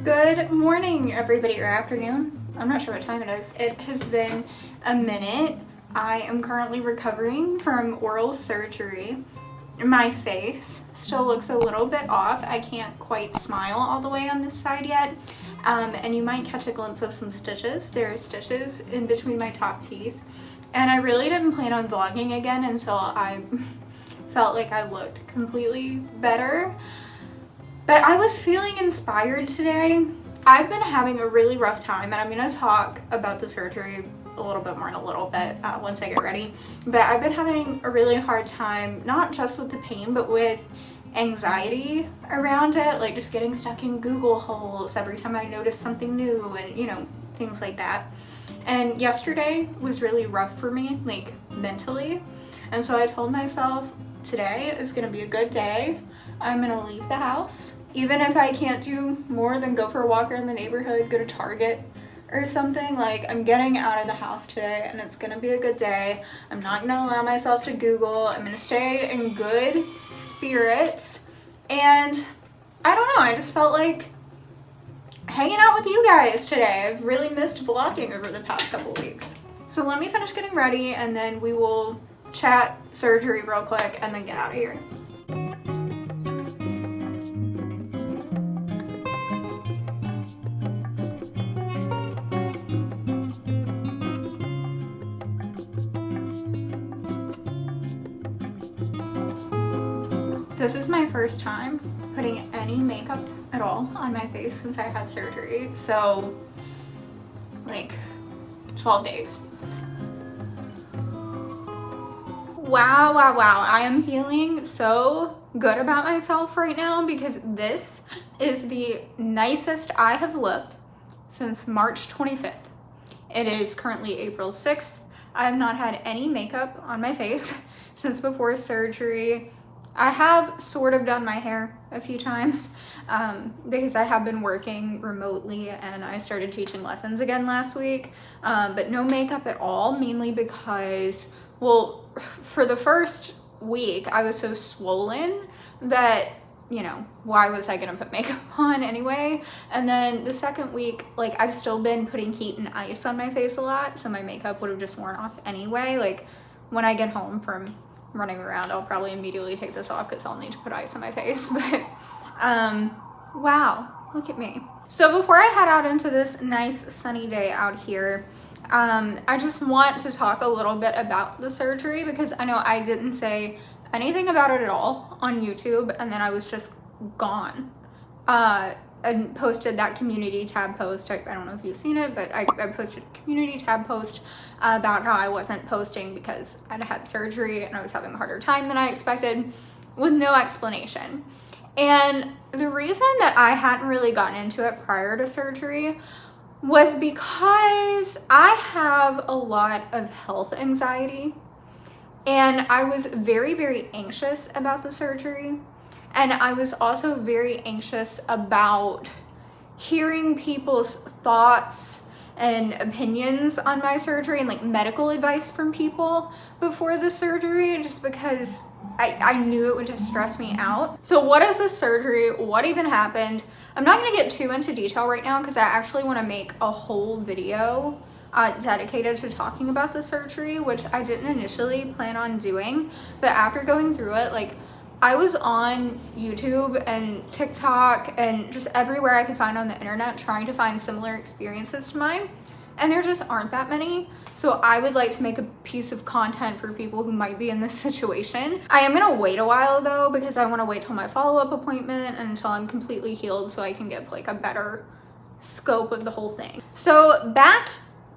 Good morning, everybody, or afternoon. I'm not sure what time it is. It has been a minute. I am currently recovering from oral surgery. My face still looks a little bit off. I can't quite smile all the way on this side yet. And you might catch a glimpse of some stitches. There are stitches in between my top teeth. And I really didn't plan on vlogging again until I felt like I looked completely better. But I was feeling inspired today. I've been having a really rough time, and I'm gonna talk about the surgery a little bit more in a little bit once I get ready. But I've been having a really hard time, not just with the pain, but with anxiety around it, like just getting stuck in Google holes every time I notice something new and, you know, things like that. And yesterday was really rough for me, like mentally. And so I told myself today is gonna be a good day. I'm gonna leave the house. Even if I can't do more than go for a walk around the neighborhood, go to Target or something, like I'm getting out of the house today and it's gonna be a good day. I'm not gonna allow myself to Google. I'm gonna stay in good spirits. And I don't know, I just felt like hanging out with you guys today. I've really missed vlogging over the past couple weeks. So let me finish getting ready and then we will chat surgery real quick and then get out of here. This is my first time putting any makeup at all on my face since I had surgery. So, like, 12 days. Wow. I am feeling so good about myself right now because this is the nicest I have looked since March 25th. It is currently April 6th. I have not had any makeup on my face since before surgery. I have sort of done my hair a few times because I have been working remotely and I started teaching lessons again last week, but no makeup at all, mainly because, well, for the first week I was so swollen that, you know, why was I gonna put makeup on anyway? And then the second week, like, I've still been putting heat and ice on my face a lot, so my makeup would have just worn off anyway. Like, when I get home from running around, I'll probably immediately take this off because I'll need to put ice on my face. But wow, look at me. So before I head out into this nice sunny day out here, I just want to talk a little bit about the surgery because I know I didn't say anything about it at all on YouTube, and then I was just gone and posted that community tab post. I don't know if you've seen it, but I posted a community tab post about how I wasn't posting because I'd had surgery and I was having a harder time than I expected, with no explanation. And the reason that I hadn't really gotten into it prior to surgery was because I have a lot of health anxiety and I was very anxious about the surgery. And I was also very anxious about hearing people's thoughts and opinions on my surgery and like medical advice from people before the surgery, just because I knew it would just stress me out. So what is the surgery? What even happened? I'm not gonna get too into detail right now because I actually wanna make a whole video dedicated to talking about the surgery, which I didn't initially plan on doing, but after going through it, like, I was on YouTube and TikTok and just everywhere I could find on the internet trying to find similar experiences to mine, and there just aren't that many. So I would like to make a piece of content for people who might be in this situation. I am gonna wait a while though because I want to wait till my follow-up appointment and until I'm completely healed so I can give like a better scope of the whole thing. So back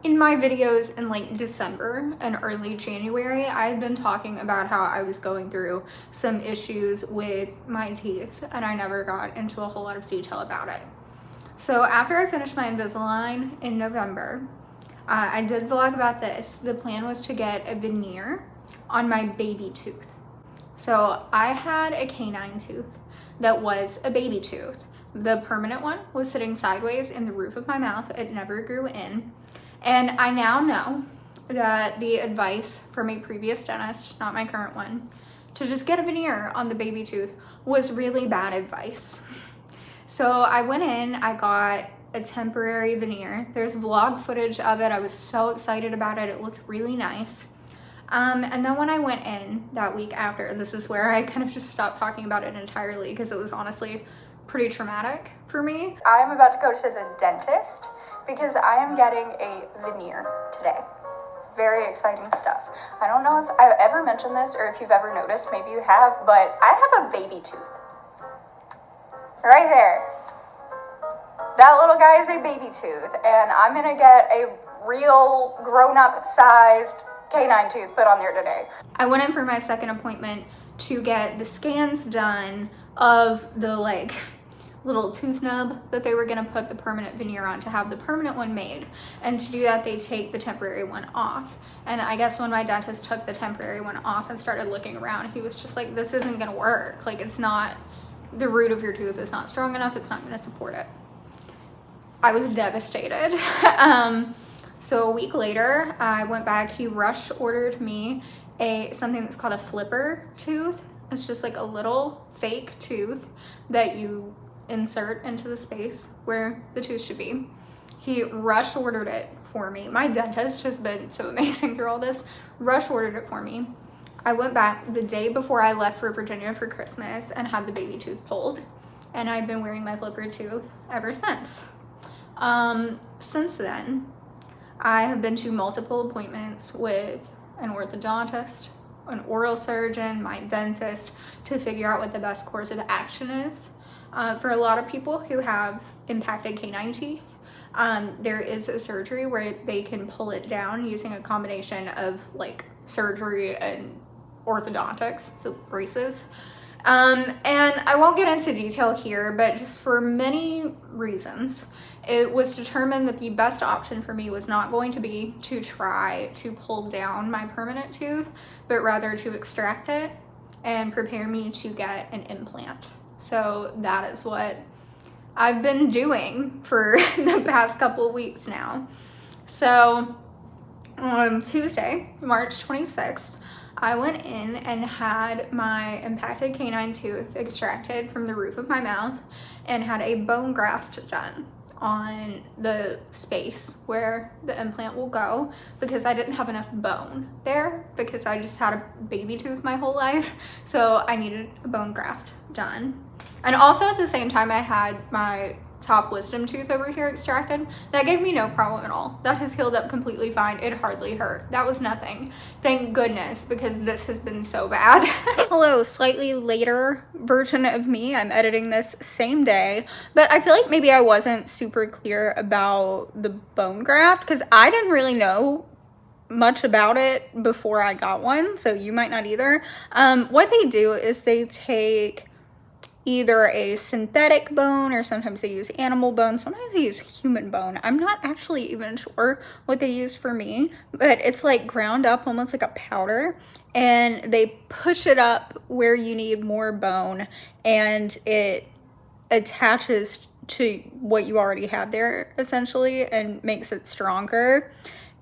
in my videos in like December and early January, I had been talking about how I was going through some issues with my teeth and I never got into a whole lot of detail about it. So after I finished my Invisalign in November, I did vlog about this. The plan was to get a veneer on my baby tooth. So I had a canine tooth that was a baby tooth. The permanent one was sitting sideways in the roof of my mouth. It never grew in. And I now know that the advice from a previous dentist, not my current one, to just get a veneer on the baby tooth was really bad advice. So I went in, I got a temporary veneer. There's vlog footage of it. I was so excited about it. It looked really nice. And then when I went in that week after, this is where I kind of just stopped talking about it entirely because it was honestly pretty traumatic for me. I'm about to go to the dentist because I am getting a veneer today. Very exciting stuff. I don't know if I've ever mentioned this or if you've ever noticed, maybe you have, but I have a baby tooth. Right there. That little guy is a baby tooth, and I'm gonna get a real grown-up sized canine tooth put on there today. I went in for my second appointment to get the scans done of the like little tooth nub that they were gonna put the permanent veneer on to have the permanent one made. And to do that, they take the temporary one off. And I guess when my dentist took the temporary one off and started looking around, he was just like, this isn't gonna work. Like, it's not, the root of your tooth is not strong enough. It's not gonna support it. I was devastated. So a week later, I went back. He rush ordered me something that's called a flipper tooth. It's just like a little fake tooth that you insert into the space where the tooth should be. He rush ordered it for me. My dentist has been so amazing through all this. Rush ordered it for me. I went back the day before I left for Virginia for Christmas and had the baby tooth pulled. And I've been wearing my flipper tooth ever since. Since then, I have been to multiple appointments with an orthodontist, an oral surgeon, my dentist, to figure out what the best course of action is. For a lot of people who have impacted canine teeth, there is a surgery where they can pull it down using a combination of like surgery and orthodontics, so braces. And I won't get into detail here, but just for many reasons, it was determined that the best option for me was not going to be to try to pull down my permanent tooth, but rather to extract it and prepare me to get an implant. So that is what I've been doing for the past couple of weeks now. So on Tuesday, March 26th, I went in and had my impacted canine tooth extracted from the roof of my mouth and had a bone graft done on the space where the implant will go because I didn't have enough bone there because I just had a baby tooth my whole life. So I needed a bone graft done. And also at the same time, I had my top wisdom tooth over here extracted. That gave me no problem at all. That has healed up completely fine. It hardly hurt. That was nothing. Thank goodness, because this has been so bad. Hello, slightly later version of me. I'm editing this same day, but I feel like maybe I wasn't super clear about the bone graft because I didn't really know much about it before I got one, so you might not either. What they do is they take either a synthetic bone or sometimes they use animal bone. Sometimes they use human bone. I'm not actually even sure what they use for me, but it's like ground up almost like a powder and they push it up where you need more bone and it attaches to what you already had there essentially and makes it stronger.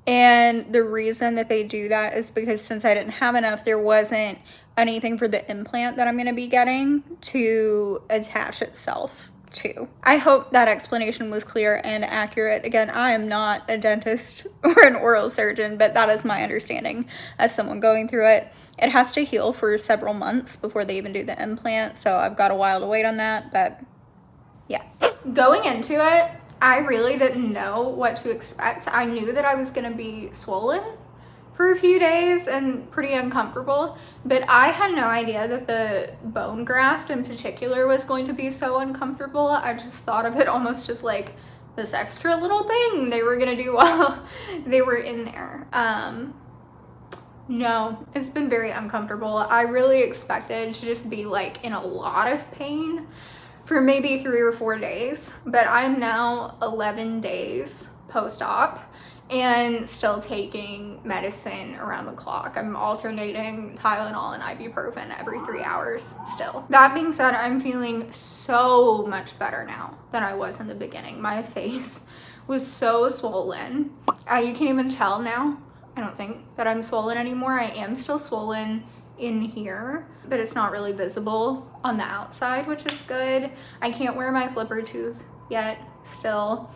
And the reason that they do that is because since I didn't have enough, there wasn't anything for the implant that I'm going to be getting to attach itself to. I hope that explanation was clear and accurate. Again, I am not a dentist or an oral surgeon, but that is my understanding as someone going through it. It has to heal for several months before they even do the implant, so I've got a while to wait on that, but yeah. Going into it, I really didn't know what to expect. I knew that I was going to be swollen for a few days and pretty uncomfortable, but I had no idea that the bone graft in particular was going to be so uncomfortable. I just thought of it almost as like this extra little thing they were going to do while they were in there. No, it's been very uncomfortable. I really expected to just be like in a lot of pain for maybe 3 or 4 days, but I'm now 11 days post-op and still taking medicine around the clock. I'm alternating Tylenol and ibuprofen every 3 hours still. That being said, I'm feeling so much better now than I was in the beginning. My face was so swollen. You can't even tell now, I don't think, that I'm swollen anymore. I am still swollen in here, but it's not really visible on the outside, which is good. I can't wear my flipper tooth yet still,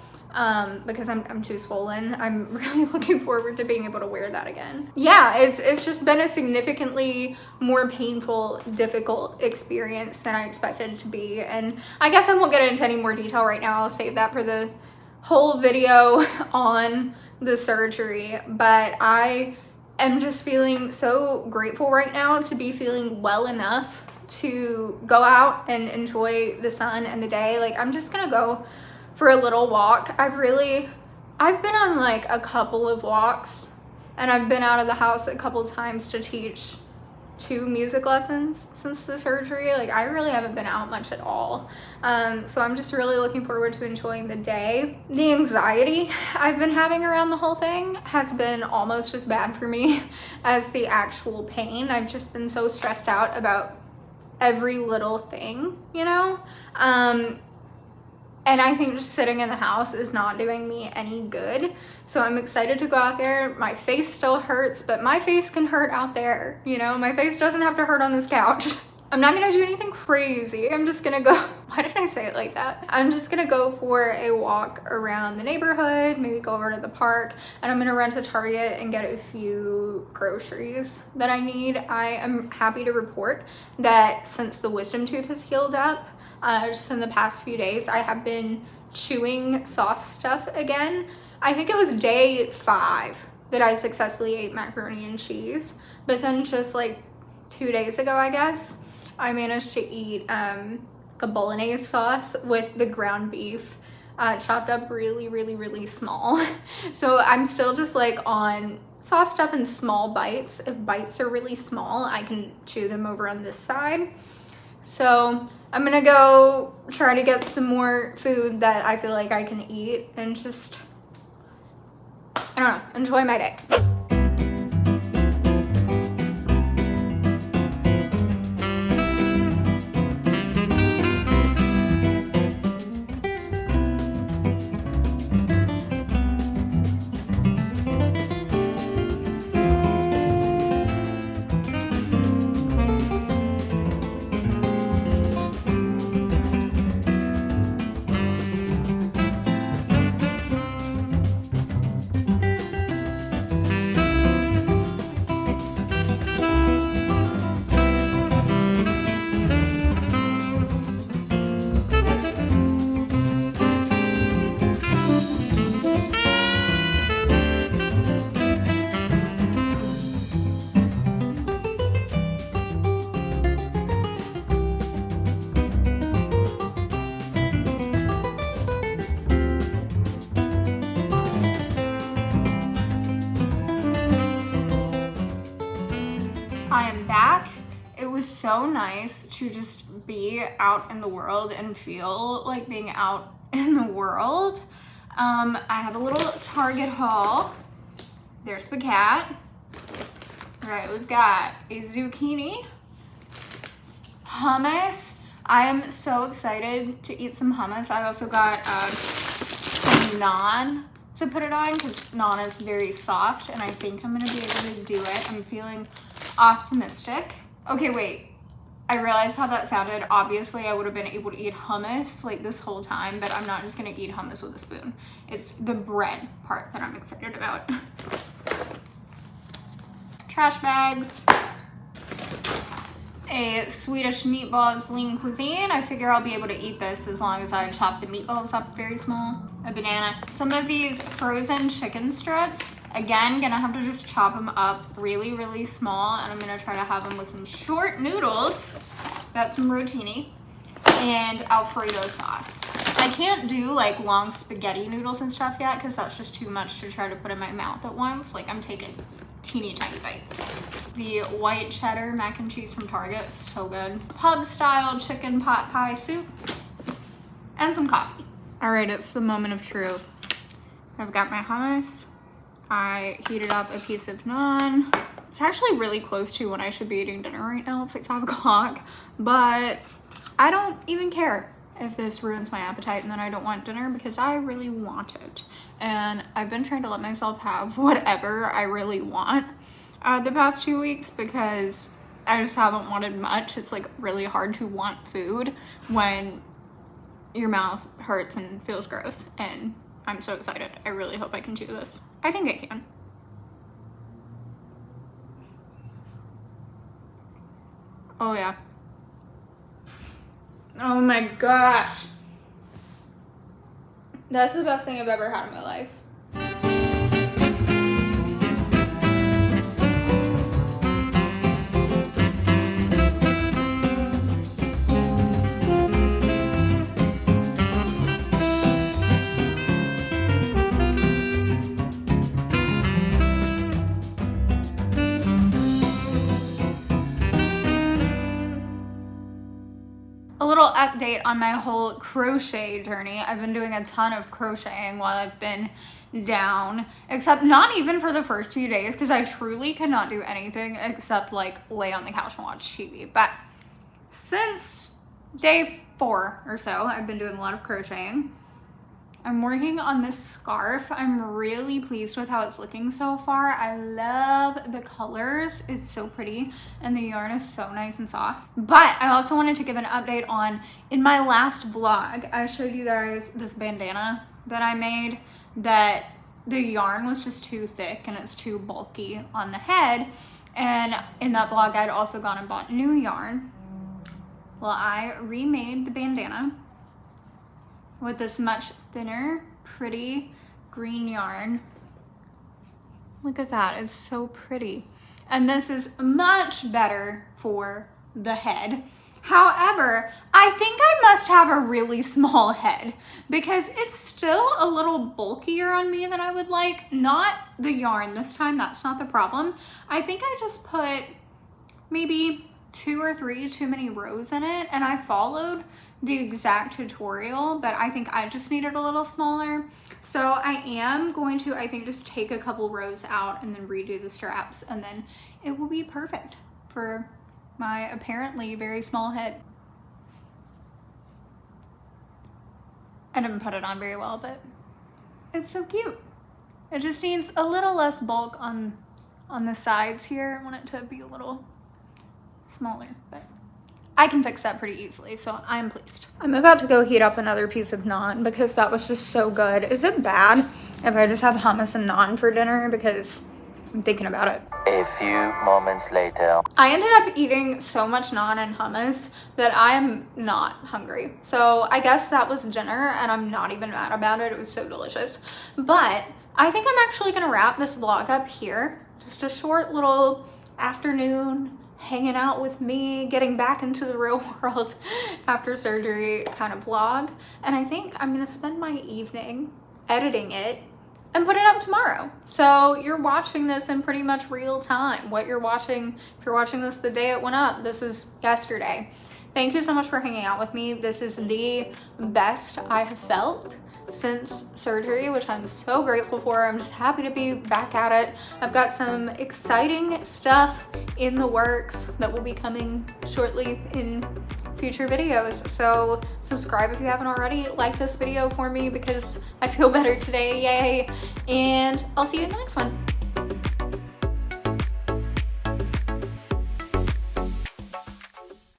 because I'm too swollen. I'm really looking forward to being able to wear that again. Yeah, it's just been a significantly more painful, difficult experience than I expected it to be. And I guess I won't get into any more detail right now. I'll save that for the whole video on the surgery, but I am just feeling so grateful right now to be feeling well enough to go out and enjoy the sun and the day. Like, I'm just gonna go for a little walk. I've been on like a couple of walks, and I've been out of the house a couple times to teach 2 music lessons since the surgery. Like, I really haven't been out much at all. So I'm just really looking forward to enjoying the day. The anxiety I've been having around the whole thing has been almost as bad for me as the actual pain. I've just been so stressed out about every little thing, you know? And I think just sitting in the house is not doing me any good. So I'm excited to go out there. My face still hurts, but my face can hurt out there. You know, my face doesn't have to hurt on this couch. I'm not gonna do anything crazy. I'm just gonna go, why did I say it like that? I'm just gonna go for a walk around the neighborhood, maybe go over to the park, and I'm gonna run to Target and get a few groceries that I need. I am happy to report that since the wisdom tooth has healed up, just in the past few days, I have been chewing soft stuff again. I think it was day 5 that I successfully ate macaroni and cheese, but then just like 2 days ago, I guess, I managed to eat a bolognese sauce with the ground beef chopped up really small. So I'm still just like on soft stuff in small bites. If bites are really small, I can chew them over on this side. So I'm gonna go try to get some more food that I feel like I can eat and just, I don't know, enjoy my day. I am back. It was so nice to just be out in the world and feel like being out in the world. I have a little Target haul. There's the cat. All right, we've got a zucchini, hummus. I am so excited to eat some hummus. I also got some naan to put it on because naan is very soft, and I think I'm gonna be able to do it. I'm feeling optimistic. Okay, wait, I realized how that sounded. Obviously I would have been able to eat hummus like this whole time, but I'm not just gonna eat hummus with a spoon. It's the bread part that I'm excited about. Trash bags, a Swedish meatballs lean cuisine. I figure I'll be able to eat this as long as I chop the meatballs up very small. A banana. Some of these frozen chicken strips. Again, gonna have to just chop them up really small, and I'm gonna try to have them with some short noodles. Got some rotini and Alfredo sauce. I can't do like long spaghetti noodles and stuff yet because that's just too much to try to put in my mouth at once. Like, I'm taking teeny tiny bites. The white cheddar mac and cheese from Target, so good. Pub style chicken pot pie soup and some coffee. All right, it's the moment of truth. I've got my hummus. I heated up a piece of naan. It's actually really close to when I should be eating dinner right now. It's like 5 o'clock, but I don't even care if this ruins my appetite and then I don't want dinner because I really want it. And I've been trying to let myself have whatever I really want the past 2 weeks because I just haven't wanted much. It's like really hard to want food when your mouth hurts and feels gross, and I'm so excited. I really hope I can chew this. I think I can. Oh yeah. Oh my gosh. That's the best thing I've ever had in my life. A little update on my whole crochet journey. I've been doing a ton of crocheting while I've been down, except not even for the first few days, because I truly could not do anything except like lay on the couch and watch TV. But since day 4 or so, I've been doing a lot of crocheting. I'm working on this scarf. I'm really pleased with how it's looking so far. I love the colors. It's so pretty and the yarn is so nice and soft. But I also wanted to give an update on, in my last vlog, I showed you guys this bandana that I made, that the yarn was just too thick and it's too bulky on the head. And in that vlog, I'd also gone and bought new yarn. Well, I remade the bandana with this much thinner, pretty green yarn. Look at that, it's so pretty. And this is much better for the head. However, I think I must have a really small head because it's still a little bulkier on me than I would like. Not the yarn this time, that's not the problem. I think I just put maybe 2 or 3 too many rows in it, and I followed the exact tutorial, but I think I just needed a little smaller. So I am going to, I think, just take a couple rows out and then redo the straps, and then it will be perfect for my apparently very small head. I didn't put it on very well, but it's so cute. It just needs a little less bulk on the sides here. I want it to be a little smaller, but I can fix that pretty easily, so I'm pleased. I'm about to go heat up another piece of naan because that was just so good. Is it bad if I just have hummus and naan for dinner? Because I'm thinking about it. A few moments later. I ended up eating so much naan and hummus that I'm not hungry. So I guess that was dinner, and I'm not even mad about it. It was so delicious. But I think I'm actually gonna wrap this vlog up here. Just a short little afternoon hanging out with me, getting back into the real world after surgery kind of vlog. And I think I'm gonna spend my evening editing it and put it up tomorrow. So you're watching this in pretty much real time. What you're watching, if you're watching this the day it went up, this is yesterday. Thank you so much for hanging out with me. This is the best I have felt since surgery, which I'm so grateful for. I'm just happy to be back at it. I've got some exciting stuff in the works that will be coming shortly in future videos. So subscribe if you haven't already. Like this video for me because I feel better today, yay. And I'll see you in the next one.